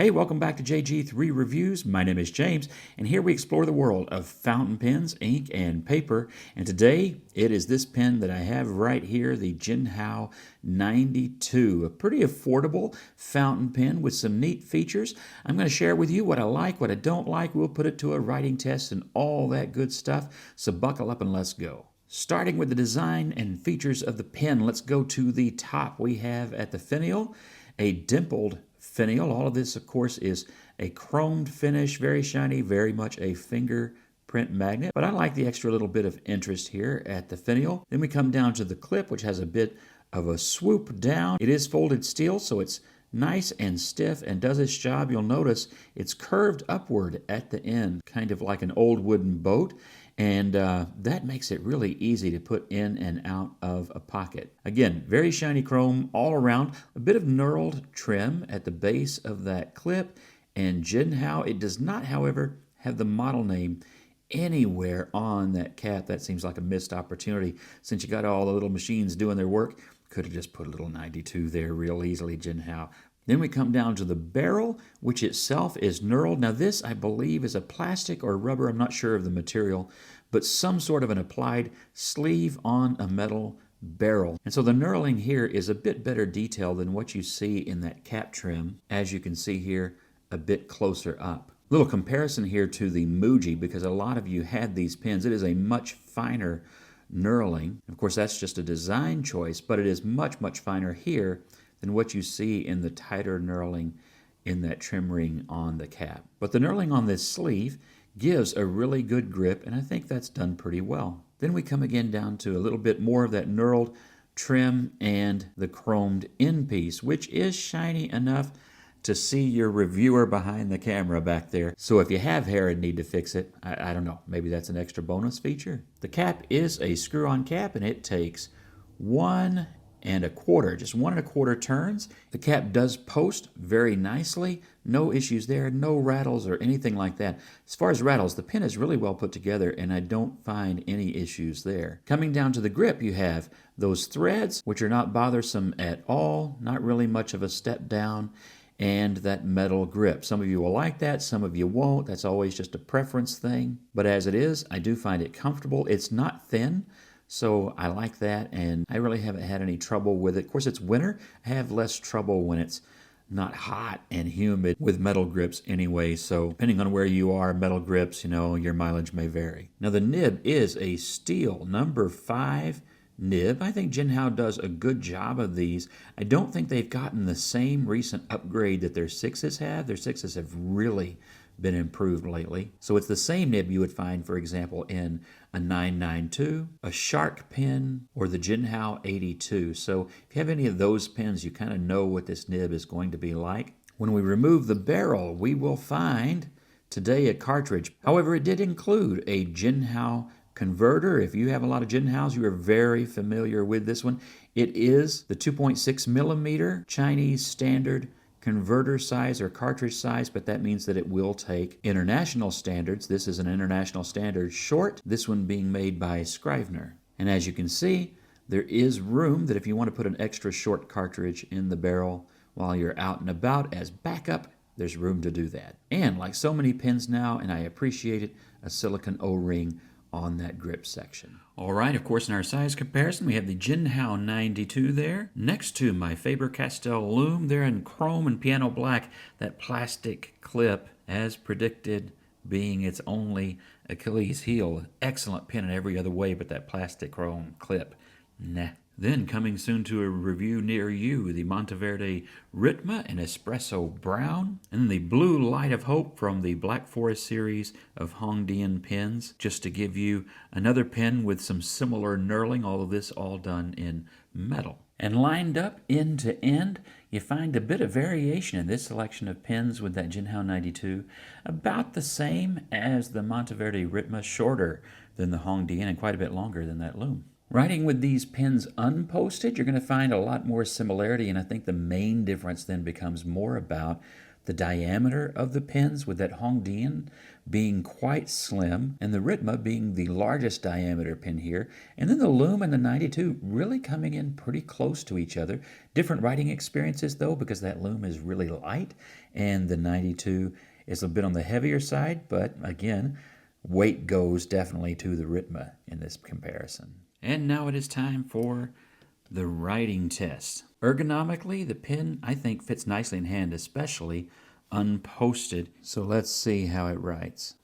Hey, welcome back to JG3 Reviews. My name is James, and here we explore the world of fountain pens, ink, and paper. And today, it is this pen that I have right here, the Jinhao 92, a pretty affordable fountain pen with some neat features. I'm going to share with you what I like, what I don't like. We'll put it to a writing test and all that good stuff. So buckle up and let's go. Starting with the design and features of the pen, let's go to the top. We have at the finial a dimpled finial. All of this, of course, is a chromed finish, very shiny, very much a fingerprint magnet. But I like the extra little bit of interest here at the finial. Then we come down to the clip, which has a bit of a swoop down. It is folded steel, so it's nice and stiff and does its job. You'll notice it's curved upward at the end, kind of like an old wooden boat. And that makes it really easy to put in and out of a pocket. Again, very shiny chrome all around, a bit of knurled trim at the base of that clip. And Jinhao, it does not, however, have the model name anywhere on that cap. That seems like a missed opportunity. Since you got all the little machines doing their work, could have just put a little 92 there real easily, Jinhao. Then we come down to the barrel, which itself is knurled. Now this, I believe, is a plastic or rubber, I'm not sure of the material, but some sort of an applied sleeve on a metal barrel. And so the knurling here is a bit better detail than what you see in that cap trim, as you can see here a bit closer up. Little comparison here to the Muji, because a lot of you had these pens. It is a much finer knurling. Of course, that's just a design choice, but it is much, much finer here than what you see in the tighter knurling in that trim ring on the cap. But the knurling on this sleeve gives a really good grip, and I think that's done pretty well. Then we come again down to a little bit more of that knurled trim and the chromed end piece, which is shiny enough to see your reviewer behind the camera back there. So if you have hair and need to fix it, I don't know, maybe that's an extra bonus feature. The cap is a screw-on cap, and it takes 1 1/4, just 1 1/4 turns. The cap does post very nicely. No issues there, no rattles or anything like that. As far as rattles, the pen is really well put together, and I don't find any issues there. Coming down to the grip, you have those threads, which are not bothersome at all, not really much of a step down, and that metal grip. Some of you will like that, some of you won't. That's always just a preference thing. But as it is, I do find it comfortable. It's not thin, so I like that, and I really haven't had any trouble with it. Of course, it's winter. I have less trouble when it's not hot and humid with metal grips anyway, so depending on where you are, metal grips, your mileage may vary. Now, the nib is a steel number 5 nib. I think Jinhao does a good job of these. I don't think they've gotten the same recent upgrade that their 6s have. Their 6s have really been improved lately. So it's the same nib you would find, for example, in a 992, a Shark pen, or the Jinhao 82. So if you have any of those pens, you kind of know what this nib is going to be like. When we remove the barrel, we will find today a cartridge. However, it did include a Jinhao converter. If you have a lot of Jinhaos, you are very familiar with this one. It is the 2.6 millimeter Chinese standard converter size or cartridge size, but that means that it will take international standards. This is an international standard short, this one being made by Scrivener. And as you can see, there is room that if you want to put an extra short cartridge in the barrel while you're out and about as backup, there's room to do that. And like so many pens now, and I appreciate it, a silicone O-ring on that grip section. All right, of course, in our size comparison, we have the Jinhao 92 there. Next to my Faber-Castell Loom, there in chrome and piano black, that plastic clip, as predicted, being its only Achilles heel. Excellent pen in every other way, but that plastic chrome clip, nah. Then, coming soon to a review near you, the Monteverde Ritma Espresso Brown, and the Blue Light of Hope from the Black Forest series of Hongdian pens, just to give you another pen with some similar knurling, all of this all done in metal. And lined up end to end, you find a bit of variation in this selection of pens with that Jinhao 92, about the same as the Monteverde Ritma, shorter than the Hongdian and quite a bit longer than that Loom. Writing with these pens unposted, you're going to find a lot more similarity, and I think the main difference then becomes more about the diameter of the pins, with that Hongdian being quite slim and the Ritma being the largest diameter pin here, and then the Loom and the 92 really coming in pretty close to each other. Different writing experiences though, because that Loom is really light and the 92 is a bit on the heavier side, but again, weight goes definitely to the Ritma in this comparison. And now it is time for the writing test. Ergonomically, the pen, I think, fits nicely in hand, especially unposted. So let's see how it writes.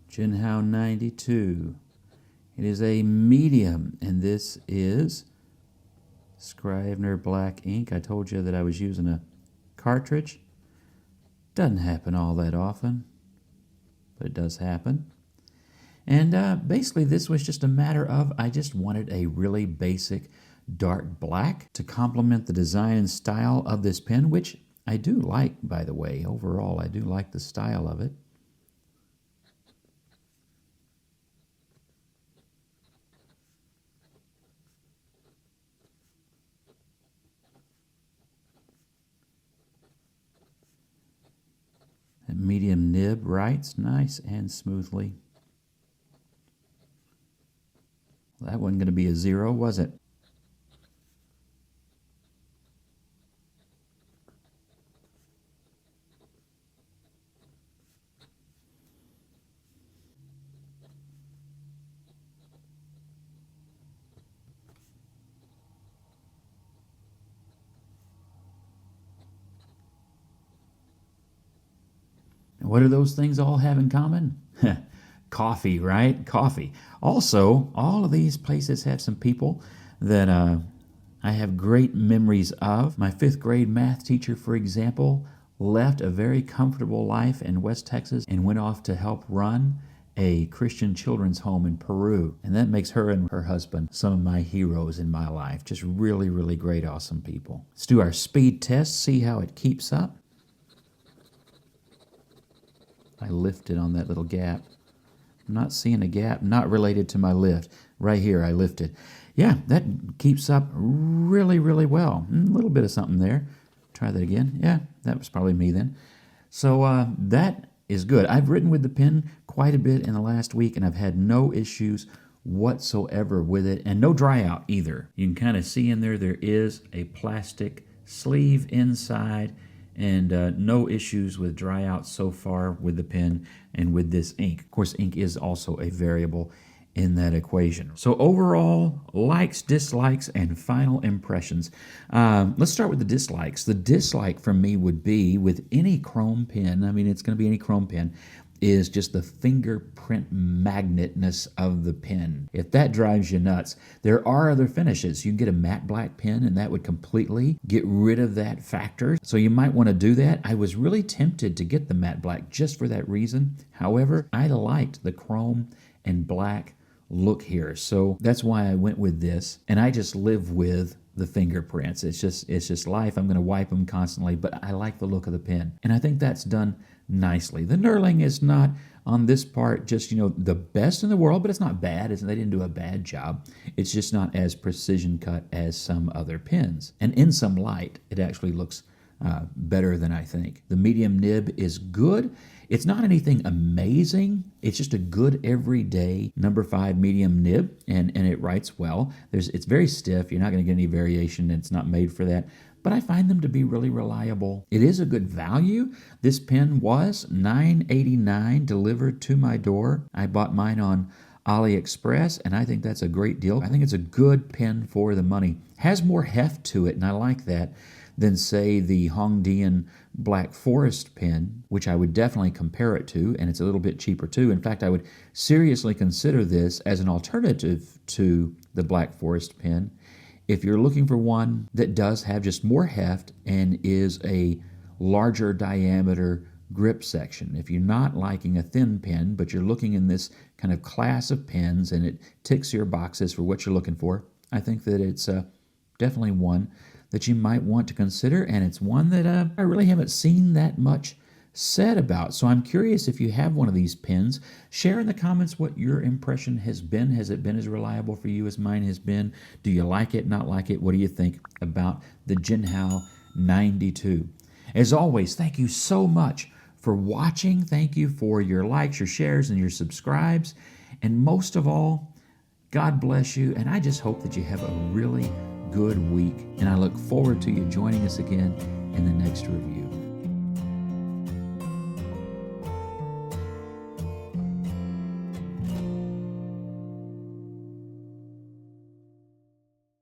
Jinhao 92. It is a medium, and this is Scrivener black ink. I told you that I was using a cartridge. Doesn't happen all that often, but it does happen. And basically this was just a matter of, I just wanted a really basic dark black to complement the design and style of this pen, which I do like, by the way. Overall, I do like the style of it. That medium nib writes nice and smoothly. That wasn't going to be a 0, was it? What do those things all have in common? Coffee, right? Coffee. Also, all of these places have some people that I have great memories of. My 5th grade math teacher, for example, left a very comfortable life in West Texas and went off to help run a Christian children's home in Peru. And that makes her and her husband some of my heroes in my life. Just really, really great, awesome people. Let's do our speed test, see how it keeps up. I lifted on that little gap. I'm not seeing a gap, not related to my lift. Right here, I lifted. Yeah, that keeps up really, really well. A little bit of something there. Try that again. Yeah, that was probably me then. So that is good. I've written with the pen quite a bit in the last week, and I've had no issues whatsoever with it, and no dry out either. You can kind of see in there is a plastic sleeve inside, and no issues with dry out so far with the pen and with this ink. Of course, ink is also a variable in that equation. So overall, likes, dislikes, and final impressions. Let's start with the dislikes. The dislike for me would be with any chrome pen, I mean, it's going to be any chrome pen, is just the fingerprint magnetness of the pen. If that drives you nuts, there are other finishes. You can get a matte black pen and that would completely get rid of that factor. So you might want to do that. I was really tempted to get the matte black just for that reason. However, I liked the chrome and black look here. So that's why I went with this, and I just live with the fingerprints. It's just life. I'm going to wipe them constantly, but I like the look of the pen, and I think that's done nicely. The knurling is not on this part just, the best in the world, but it's not bad. They didn't do a bad job. It's just not as precision cut as some other pens. And in some light, it actually looks better than I think. The medium nib is good. It's not anything amazing. It's just a good everyday number 5 medium nib, and it writes well. It's very stiff. You're not going to get any variation. It's not made for that. But I find them to be really reliable. It is a good value. This pen was $9.89 delivered to my door. I bought mine on AliExpress, and I think that's a great deal. I think it's a good pen for the money. Has more heft to it, and I like that, than, say, the Hongdian Black Forest pen, which I would definitely compare it to, and it's a little bit cheaper too. In fact, I would seriously consider this as an alternative to the Black Forest pen if you're looking for one that does have just more heft and is a larger diameter grip section. If you're not liking a thin pen, but you're looking in this kind of class of pens and it ticks your boxes for what you're looking for, I think that it's definitely one that you might want to consider, and it's one that I really haven't seen that much said about. So I'm curious if you have one of these pens. Share in the comments what your impression has been. Has it been as reliable for you as mine has been? Do you like it, not like it? What do you think about the Jinhao 92? As always, thank you so much for watching. Thank you for your likes, your shares, and your subscribes. And most of all, God bless you. And I just hope that you have a really good week. And I look forward to you joining us again in the next review.